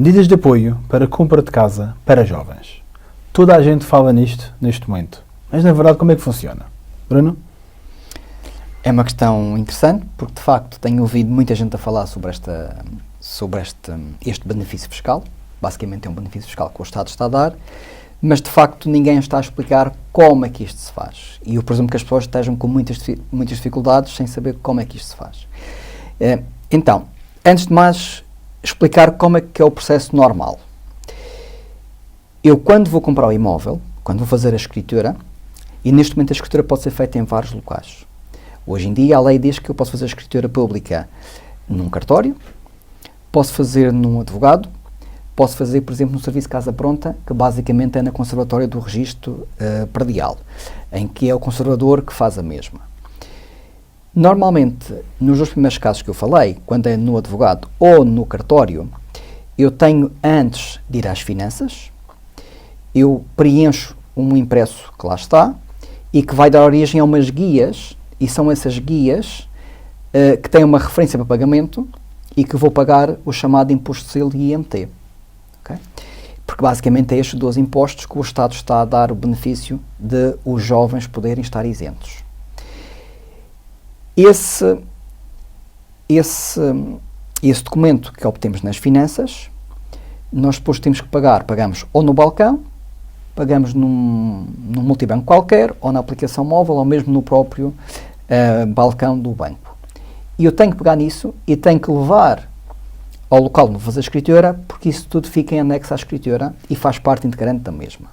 Medidas de apoio para compra de casa para jovens. Toda a gente fala nisto neste momento. Mas, na verdade, como é que funciona? Bruno? É uma questão interessante, porque, de facto, tenho ouvido muita gente a falar sobre este benefício fiscal. Basicamente é um benefício fiscal que o Estado está a dar, mas, de facto, ninguém está a explicar como é que isto se faz. E eu presumo que as pessoas estejam com muitas dificuldades sem saber como é que isto se faz. Então, antes de mais, explicar como é que é o processo normal. Eu, quando vou comprar o imóvel, quando vou fazer a escritura, e neste momento a escritura pode ser feita em vários locais. Hoje em dia a lei diz que eu posso fazer a escritura pública num cartório, posso fazer num advogado, posso fazer, por exemplo, no serviço Casa Pronta, que basicamente é na Conservatória do Registro Predial, em que é o conservador que faz a mesma. Normalmente, nos dois primeiros casos que eu falei, quando é no advogado ou no cartório, eu tenho, antes de ir às finanças, eu preencho um impresso que lá está e que vai dar origem a umas guias, e são essas guias que têm uma referência para pagamento e que vou pagar o chamado Imposto de Selo e IMT. Okay? Porque basicamente é estes dois impostos que o Estado está a dar o benefício de os jovens poderem estar isentos. Esse documento que obtemos nas finanças, nós depois temos que pagamos ou no balcão, pagamos num multibanco qualquer, ou na aplicação móvel, ou mesmo no próprio balcão do banco. E eu tenho que pegar nisso e tenho que levar ao local onde vou fazer a escritura, porque isso tudo fica em anexo à escritura e faz parte integrante da mesma.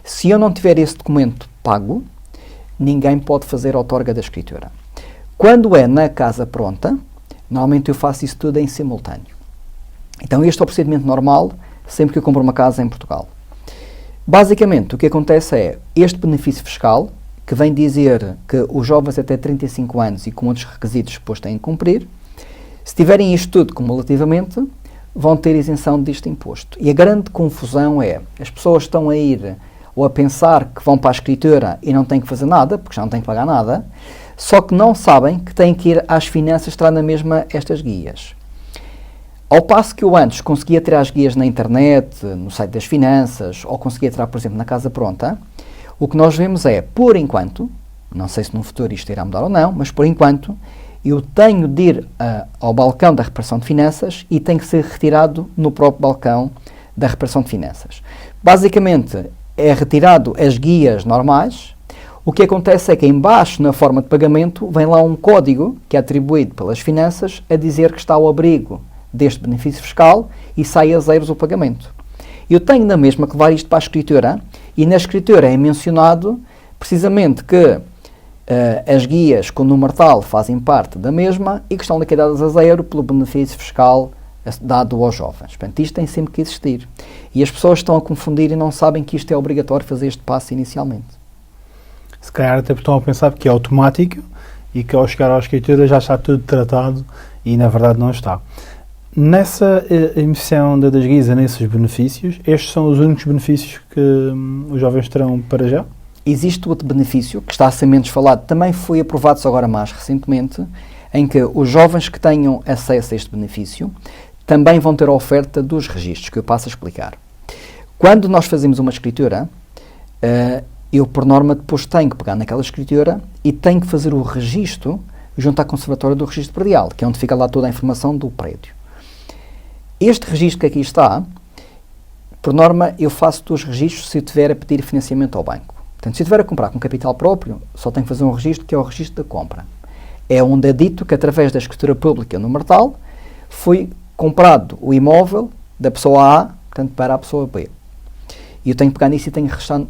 Se eu não tiver esse documento pago, ninguém pode fazer a outorga da escritura. Quando é na Casa Pronta, normalmente eu faço isso tudo em simultâneo. Então este é o procedimento normal sempre que eu compro uma casa em Portugal. Basicamente o que acontece é este benefício fiscal, que vem dizer que os jovens até 35 anos e com outros requisitos depois têm que cumprir, se tiverem isto tudo cumulativamente, vão ter isenção deste imposto. E a grande confusão é, as pessoas estão a ir ou a pensar que vão para a escritura e não têm que fazer nada, porque já não têm que pagar nada, só que não sabem que têm que ir às finanças tirar na mesma estas guias. Ao passo que eu antes conseguia tirar as guias na internet, no site das finanças, ou conseguia tirar, por exemplo, na Casa Pronta, o que nós vemos é, por enquanto, não sei se no futuro isto irá mudar ou não, mas por enquanto, eu tenho de ir ao balcão da reparação de finanças e tem que ser retirado no próprio balcão da reparação de finanças. Basicamente, é retirado as guias normais. O que acontece é que em baixo, na forma de pagamento, vem lá um código que é atribuído pelas finanças a dizer que está ao abrigo deste benefício fiscal e sai a zeros o pagamento. Eu tenho na mesma que levar isto para a escritura e na escritura é mencionado precisamente que as guias com o número tal fazem parte da mesma e que estão liquidadas a zero pelo benefício fiscal dado aos jovens. Portanto, isto tem sempre que existir. E as pessoas estão a confundir e não sabem que isto é obrigatório fazer este passo inicialmente. Se calhar até estão a pensar que é automático e que ao chegar à escritura já está tudo tratado e na verdade não está. Nessa emissão das guias, nesses benefícios, estes são os únicos benefícios que os jovens terão para já? Existe outro benefício que está a ser menos falado, também foi aprovado agora mais recentemente, em que os jovens que tenham acesso a este benefício também vão ter a oferta dos registros, que eu passo a explicar. Quando nós fazemos uma escritura, eu, por norma, depois tenho que pegar naquela escritura e tenho que fazer o registro junto à Conservatória do Registro Predial, que é onde fica lá toda a informação do prédio. Este registro que aqui está, por norma, eu faço dos registros se eu tiver a pedir financiamento ao banco. Portanto, se eu tiver a comprar com capital próprio, só tenho que fazer um registro que é o registro da compra. É onde é dito que, através da escritura pública no Martal, foi comprado o imóvel da pessoa A, portanto, para a pessoa B. E eu tenho que pegar nisso e tenho que registrar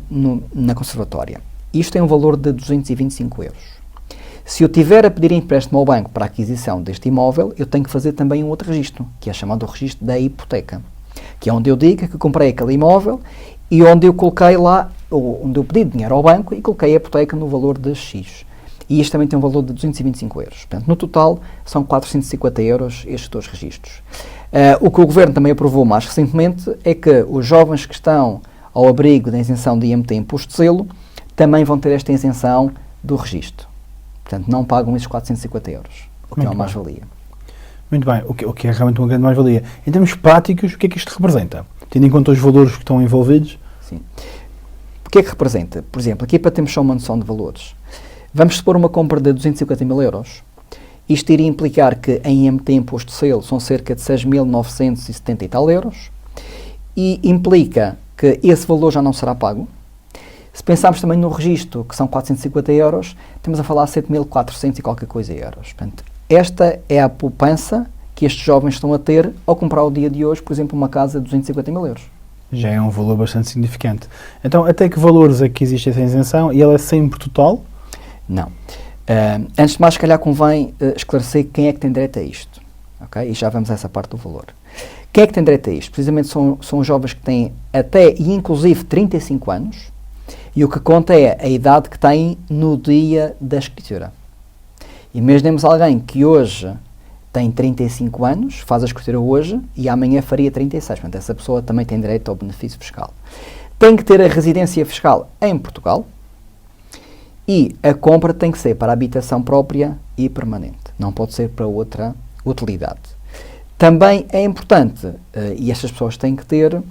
na conservatória. Isto tem um valor de 225 euros. Se eu tiver a pedir empréstimo ao banco para a aquisição deste imóvel, eu tenho que fazer também um outro registro, que é chamado o registro da hipoteca, que é onde eu digo que comprei aquele imóvel e onde eu coloquei lá, onde eu pedi dinheiro ao banco e coloquei a hipoteca no valor de X. E isto também tem um valor de 225 euros. Portanto, no total, são 450 euros estes dois registros. O que o Governo também aprovou mais recentemente é que os jovens que estão ao abrigo da isenção de IMT Imposto de Selo também vão ter esta isenção do registro. Portanto, não pagam esses 450 euros, o que é uma mais-valia. Muito bem, o que é realmente uma grande mais-valia. Em termos práticos, o que é que isto representa? Tendo em conta os valores que estão envolvidos. Sim. O que é que representa? Por exemplo, aqui para termos só uma noção de valores. Vamos supor uma compra de 250 mil euros. Isto iria implicar que em IMT Imposto de Selo são cerca de 6.970 e tal euros, e implica que esse valor já não será pago. Se pensarmos também no registro, que são 450 euros, estamos a falar de 7.400 e qualquer coisa euros. Portanto, esta é a poupança que estes jovens estão a ter ao comprar ao dia de hoje, por exemplo, uma casa de 250 mil euros. Já é um valor bastante significante. Então, até que valores é que existe essa isenção? E ela é sempre total? Não. Antes de mais, se calhar convém esclarecer quem é que tem direito a isto. Okay? E já vamos a essa parte do valor. Quem é que tem direito a isto? Precisamente são os jovens que têm até e inclusive 35 anos, e o que conta é a idade que têm no dia da escritura. Imaginemos alguém que hoje tem 35 anos, faz a escritura hoje e amanhã faria 36. Portanto, essa pessoa também tem direito ao benefício fiscal. Tem que ter a residência fiscal em Portugal e a compra tem que ser para a habitação própria e permanente. Não pode ser para outra utilidade. Também é importante, e estas pessoas têm que ter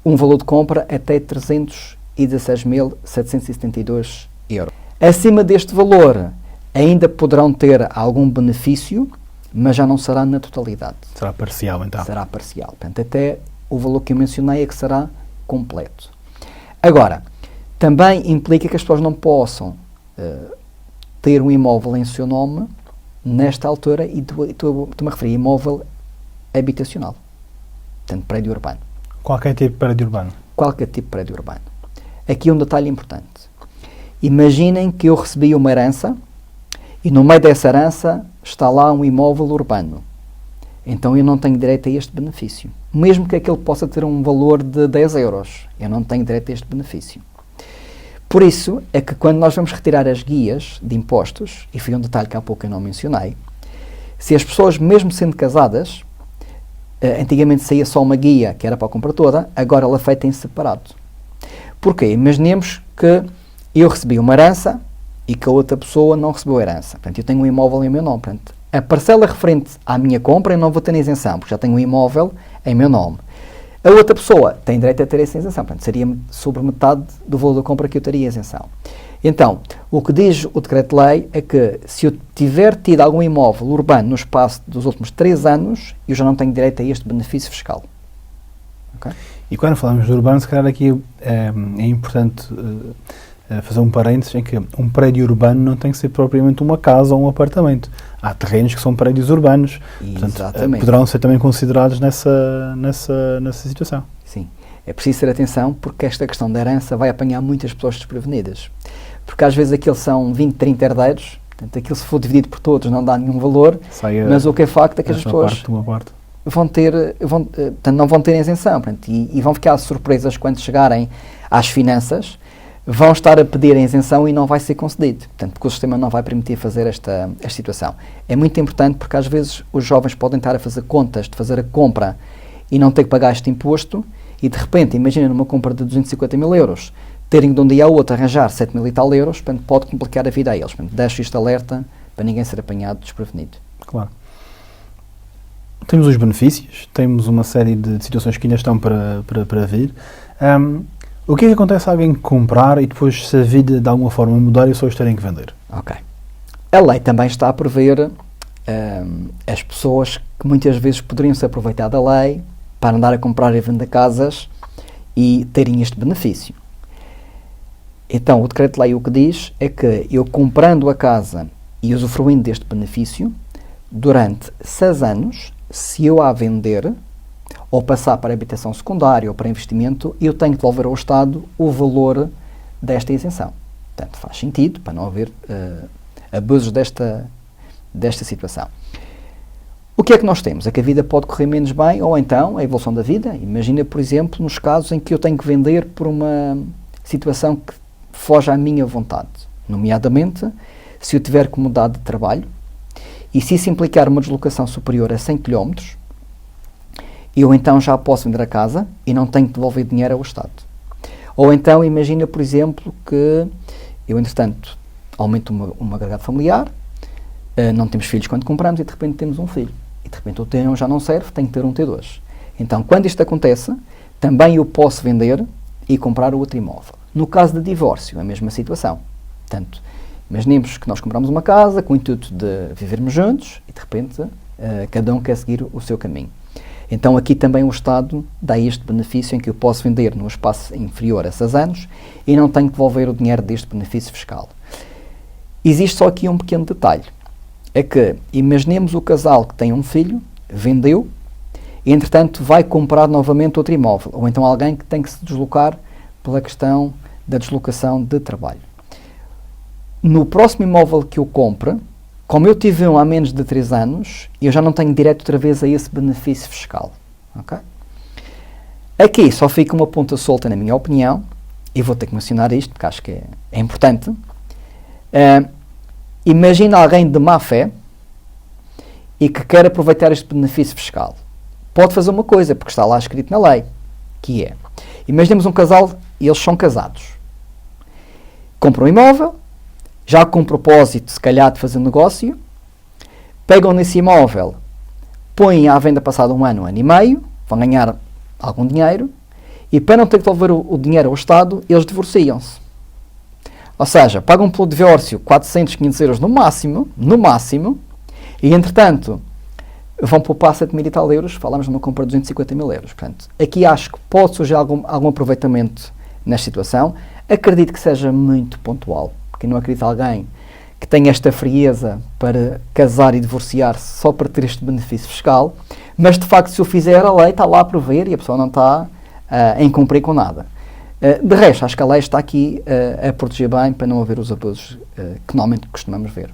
um valor de compra até 316.772 euros. Acima deste valor, ainda poderão ter algum benefício, mas já não será na totalidade. Será parcial, então. Será parcial. Portanto, até o valor que eu mencionei é que será completo. Agora, também implica que as pessoas não possam ter um imóvel em seu nome nesta altura, e estou-me a referir a imóvel habitacional. Portanto, prédio urbano. Qualquer tipo de prédio urbano. Qualquer tipo de prédio urbano. Aqui um detalhe importante. Imaginem que eu recebi uma herança e no meio dessa herança está lá um imóvel urbano. Então eu não tenho direito a este benefício. Mesmo que aquele possa ter um valor de 10 euros, eu não tenho direito a este benefício. Por isso é que quando nós vamos retirar as guias de impostos, e foi um detalhe que há pouco eu não mencionei, se as pessoas, mesmo sendo casadas, antigamente saía só uma guia que era para a compra toda, agora ela é feita em separado. Porquê? Imaginemos que eu recebi uma herança e que a outra pessoa não recebeu a herança. Portanto, eu tenho um imóvel em meu nome. Portanto, a parcela referente à minha compra eu não vou ter na isenção, porque já tenho um imóvel em meu nome. A outra pessoa tem direito a ter essa isenção. Portanto, seria sobre metade do valor da compra que eu teria isenção. Então, o que diz o Decreto-Lei é que se eu tiver tido algum imóvel urbano no espaço dos últimos 3 anos, eu já não tenho direito a este benefício fiscal. Okay? E quando falamos de urbano, se calhar aqui é importante fazer um parênteses em que um prédio urbano não tem que ser propriamente uma casa ou um apartamento. Há terrenos que são prédios urbanos, portanto, poderão ser também considerados nessa situação. Sim, é preciso ter atenção porque esta questão da herança vai apanhar muitas pessoas desprevenidas. Porque às vezes aqueles são 20, 30 herdeiros, portanto, aquilo se for dividido por todos não dá nenhum valor, mas o que é facto é que as pessoas portanto, não vão ter isenção, portanto, e vão ficar surpresas quando chegarem às finanças, vão estar a pedir a isenção e não vai ser concedido, portanto, porque o sistema não vai permitir fazer esta situação. É muito importante porque às vezes os jovens podem estar a fazer contas de fazer a compra e não ter que pagar este imposto e de repente, imagina numa compra de 250 mil euros, terem de um dia ao outro arranjar 7 mil e tal euros, portanto, pode complicar a vida a eles. Portanto, deixo isto alerta para ninguém ser apanhado desprevenido. Claro. Temos os benefícios, temos uma série de situações que ainda estão para vir. O que é que acontece a alguém comprar e depois, se a vida de alguma forma mudar, e só os terem que vender? Ok. A lei também está a prever as pessoas que muitas vezes poderiam se aproveitar da lei para andar a comprar e vender casas e terem este benefício. Então, o Decreto-Lei o que diz é que eu comprando a casa e usufruindo deste benefício, durante 6 anos, se eu a vender ou passar para habitação secundária ou para investimento, eu tenho que devolver ao Estado o valor desta isenção. Portanto, faz sentido para não haver abusos desta situação. O que é que nós temos? É que a vida pode correr menos bem ou então a evolução da vida. Imagina, por exemplo, nos casos em que eu tenho que vender por uma situação que foge à minha vontade, nomeadamente se eu tiver que mudar de trabalho e se isso implicar uma deslocação superior a 100 km, eu então já posso vender a casa e não tenho que devolver dinheiro ao Estado. Ou então imagina, por exemplo, que eu entretanto aumento uma agregado familiar, não temos filhos quando compramos e de repente temos um filho. E de repente o T1 já não serve, tem que ter um T2. Então, quando isto acontece, também eu posso vender e comprar o outro imóvel. No caso de divórcio, a mesma situação. Portanto, imaginemos que nós compramos uma casa com o intuito de vivermos juntos e de repente cada um quer seguir o seu caminho. Então aqui também o Estado dá este benefício em que eu posso vender num espaço inferior a 6 anos e não tenho que devolver o dinheiro deste benefício fiscal. Existe só aqui um pequeno detalhe. É que, imaginemos o casal que tem um filho, vendeu, e entretanto vai comprar novamente outro imóvel, ou então alguém que tem que se deslocar pela questão da deslocação de trabalho. No próximo imóvel que eu compre, como eu tive um há menos de 3 anos, eu já não tenho direito outra vez a esse benefício fiscal. Okay? Aqui só fica uma ponta solta, na minha opinião, e vou ter que mencionar isto, porque acho que é importante. Imagina alguém de má fé e que quer aproveitar este benefício fiscal. Pode fazer uma coisa, porque está lá escrito na lei, que é, imaginemos um casal e eles são casados. Compram um imóvel, já com o propósito, se calhar, de fazer um negócio, pegam nesse imóvel, põem à venda passado um ano e meio, vão ganhar algum dinheiro, e para não ter que devolver o dinheiro ao Estado, eles divorciam-se. Ou seja, pagam pelo divórcio 400, 500 euros no máximo, e entretanto vão poupar 7 mil e tal euros, falamos numa compra de 250 mil euros. Portanto, aqui acho que pode surgir algum aproveitamento nesta situação. Acredito que seja muito pontual, porque não acredito alguém que tenha esta frieza para casar e divorciar-se só para ter este benefício fiscal, mas de facto se o fizer a lei está lá a prever e a pessoa não está a incumprir com nada. De resto, acho que a lei está aqui a proteger bem para não haver os abusos que normalmente costumamos ver.